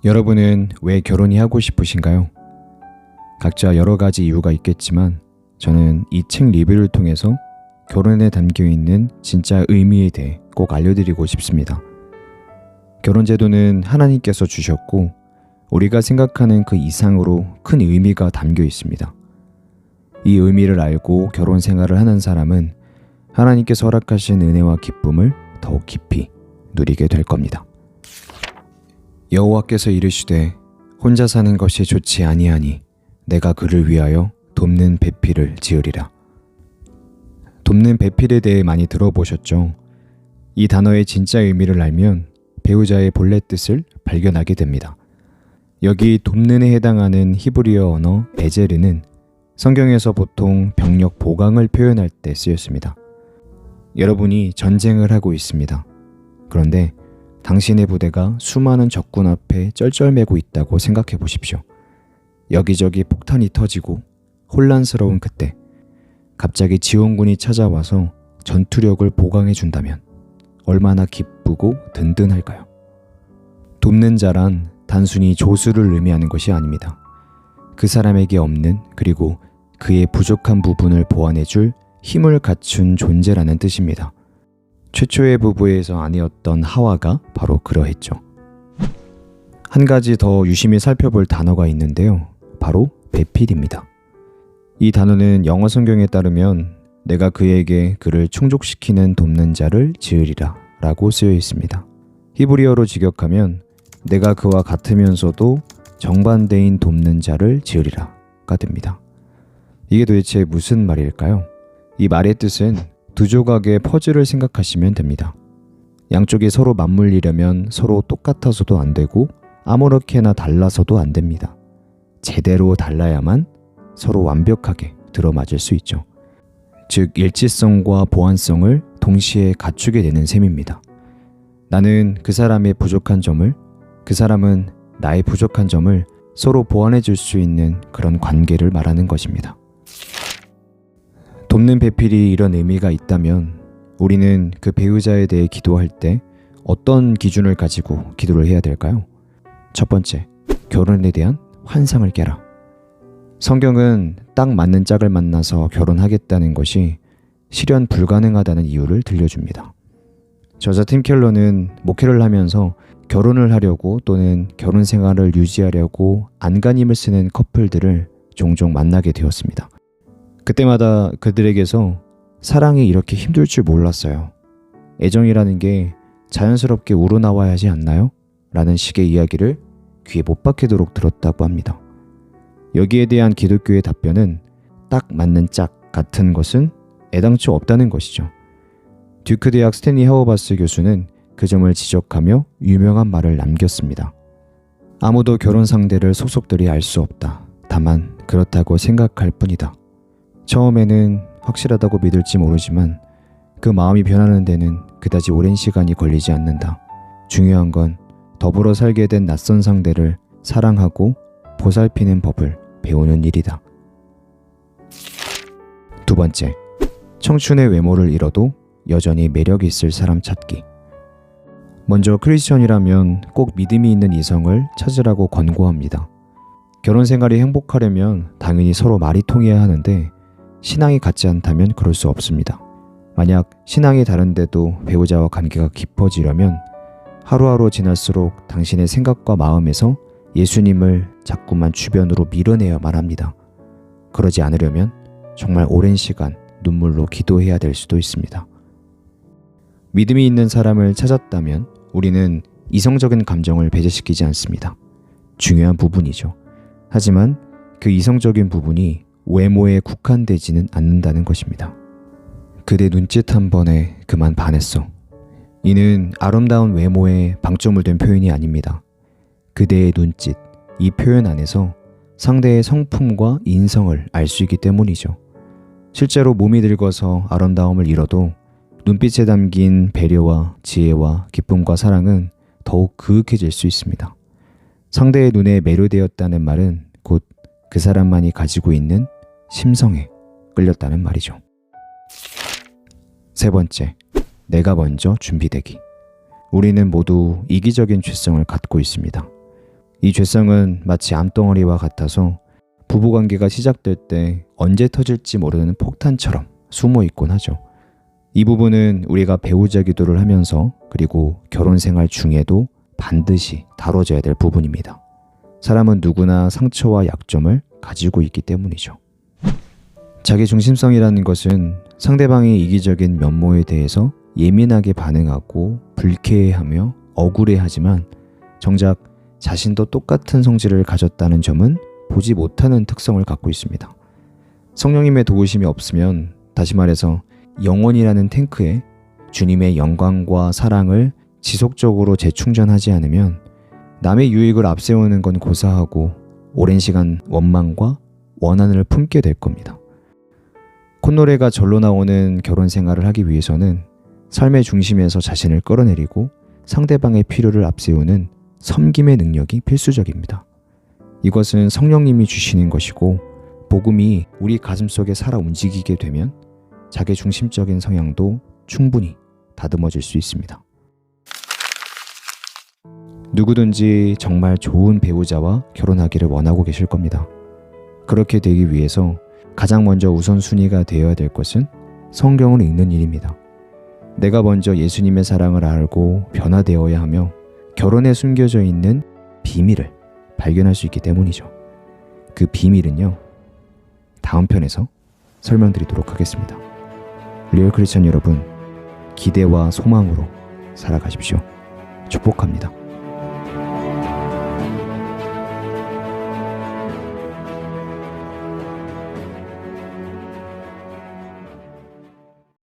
여러분은 왜 결혼이 하고 싶으신가요? 각자 여러 가지 이유가 있겠지만 저는 이 책 리뷰를 통해서 결혼에 담겨 있는 진짜 의미에 대해 꼭 알려드리고 싶습니다. 결혼제도는 하나님께서 주셨고 우리가 생각하는 그 이상으로 큰 의미가 담겨 있습니다. 이 의미를 알고 결혼 생활을 하는 사람은 하나님께서 허락하신 은혜와 기쁨을 더욱 깊이 누리게 될 겁니다. 여호와께서 이르시되 혼자 사는 것이 좋지 아니하니 내가 그를 위하여 돕는 배필을 지으리라. 돕는 배필에 대해 많이 들어보셨죠? 이 단어의 진짜 의미를 알면 배우자의 본래 뜻을 발견하게 됩니다. 여기 돕는에 해당하는 히브리어 언어 에제르는 성경에서 보통 병력 보강을 표현할 때 쓰였습니다. 여러분이 전쟁을 하고 있습니다. 그런데 당신의 부대가 수많은 적군 앞에 쩔쩔매고 있다고 생각해 보십시오. 여기저기 폭탄이 터지고 혼란스러운 그때 갑자기 지원군이 찾아와서 전투력을 보강해 준다면 얼마나 기쁘고 든든할까요? 돕는 자란 단순히 조수를 의미하는 것이 아닙니다. 그 사람에게 없는 그리고 그의 부족한 부분을 보완해 줄 힘을 갖춘 존재라는 뜻입니다. 최초의 부부에서 아내였던 하와가 바로 그러했죠. 한 가지 더 유심히 살펴볼 단어가 있는데요. 바로 배필입니다. 이 단어는 영어 성경에 따르면 내가 그에게 그를 충족시키는 돕는 자를 지으리라 라고 쓰여 있습니다. 히브리어로 직역하면 내가 그와 같으면서도 정반대인 돕는 자를 지으리라가 됩니다. 이게 도대체 무슨 말일까요? 이 말의 뜻은 두 조각의 퍼즐을 생각하시면 됩니다. 양쪽이 서로 맞물리려면 서로 똑같아서도 안 되고 아무렇게나 달라서도 안 됩니다. 제대로 달라야만 서로 완벽하게 들어맞을 수 있죠. 즉 일치성과 보완성을 동시에 갖추게 되는 셈입니다. 나는 그 사람의 부족한 점을, 그 사람은 나의 부족한 점을 서로 보완해 줄 수 있는 그런 관계를 말하는 것입니다. 돕는 배필이 이런 의미가 있다면 우리는 그 배우자에 대해 기도할 때 어떤 기준을 가지고 기도를 해야 될까요? 첫 번째, 결혼에 대한 환상을 깨라. 성경은 딱 맞는 짝을 만나서 결혼하겠다는 것이 실현 불가능하다는 이유를 들려줍니다. 저자 팀 켈러는 목회를 하면서 결혼을 하려고 또는 결혼 생활을 유지하려고 안간힘을 쓰는 커플들을 종종 만나게 되었습니다. 그때마다 그들에게서 사랑이 이렇게 힘들 줄 몰랐어요. 애정이라는 게 자연스럽게 우러나와야 하지 않나요? 라는 식의 이야기를 귀에 못 박히도록 들었다고 합니다. 여기에 대한 기독교의 답변은 딱 맞는 짝 같은 것은 애당초 없다는 것이죠. 듀크 대학 스탠리 하워바스 교수는 그 점을 지적하며 유명한 말을 남겼습니다. 아무도 결혼 상대를 속속들이 알 수 없다. 다만 그렇다고 생각할 뿐이다. 처음에는 확실하다고 믿을지 모르지만 그 마음이 변하는 데는 그다지 오랜 시간이 걸리지 않는다. 중요한 건 더불어 살게 된 낯선 상대를 사랑하고 보살피는 법을 배우는 일이다. 두 번째, 청춘의 외모를 잃어도 여전히 매력 있을 사람 찾기. 먼저 크리스천이라면 꼭 믿음이 있는 이성을 찾으라고 권고합니다. 결혼 생활이 행복하려면 당연히 서로 말이 통해야 하는데 신앙이 같지 않다면 그럴 수 없습니다. 만약 신앙이 다른데도 배우자와 관계가 깊어지려면 하루하루 지날수록 당신의 생각과 마음에서 예수님을 자꾸만 주변으로 밀어내야만 합니다. 그러지 않으려면 정말 오랜 시간 눈물로 기도해야 될 수도 있습니다. 믿음이 있는 사람을 찾았다면 우리는 이성적인 감정을 배제시키지 않습니다. 중요한 부분이죠. 하지만 그 이성적인 부분이 외모에 국한되지는 않는다는 것입니다. 그대 눈짓 한 번에 그만 반했어. 이는 아름다운 외모에 방점을 둔 표현이 아닙니다. 그대의 눈짓, 이 표현 안에서 상대의 성품과 인성을 알 수 있기 때문이죠. 실제로 몸이 늙어서 아름다움을 잃어도 눈빛에 담긴 배려와 지혜와 기쁨과 사랑은 더욱 그윽해질 수 있습니다. 상대의 눈에 매료되었다는 말은 곧 그 사람만이 가지고 있는 심성에 끌렸다는 말이죠. 세 번째, 내가 먼저 준비되기. 우리는 모두 이기적인 죄성을 갖고 있습니다. 이 죄성은 마치 암덩어리와 같아서 부부관계가 시작될 때 언제 터질지 모르는 폭탄처럼 숨어 있곤 하죠. 이 부분은 우리가 배우자 기도를 하면서 그리고 결혼 생활 중에도 반드시 다뤄져야 될 부분입니다. 사람은 누구나 상처와 약점을 가지고 있기 때문이죠. 자기중심성이라는 것은 상대방의 이기적인 면모에 대해서 예민하게 반응하고 불쾌해하며 억울해하지만 정작 자신도 똑같은 성질을 가졌다는 점은 보지 못하는 특성을 갖고 있습니다. 성령님의 도우심이 없으면, 다시 말해서 영혼이라는 탱크에 주님의 영광과 사랑을 지속적으로 재충전하지 않으면 남의 유익을 앞세우는 건 고사하고 오랜 시간 원망과 원한을 품게 될 겁니다. 콧노래가 절로 나오는 결혼 생활을 하기 위해서는 삶의 중심에서 자신을 끌어내리고 상대방의 필요를 앞세우는 섬김의 능력이 필수적입니다. 이것은 성령님이 주시는 것이고 복음이 우리 가슴속에 살아 움직이게 되면 자기중심적인 성향도 충분히 다듬어질 수 있습니다. 누구든지 정말 좋은 배우자와 결혼하기를 원하고 계실 겁니다. 그렇게 되기 위해서 가장 먼저 우선순위가 되어야 될 것은 성경을 읽는 일입니다. 내가 먼저 예수님의 사랑을 알고 변화되어야 하며 결혼에 숨겨져 있는 비밀을 발견할 수 있기 때문이죠. 그 비밀은요, 다음 편에서 설명드리도록 하겠습니다. 리얼 크리스천 여러분, 기대와 소망으로 살아가십시오. 축복합니다.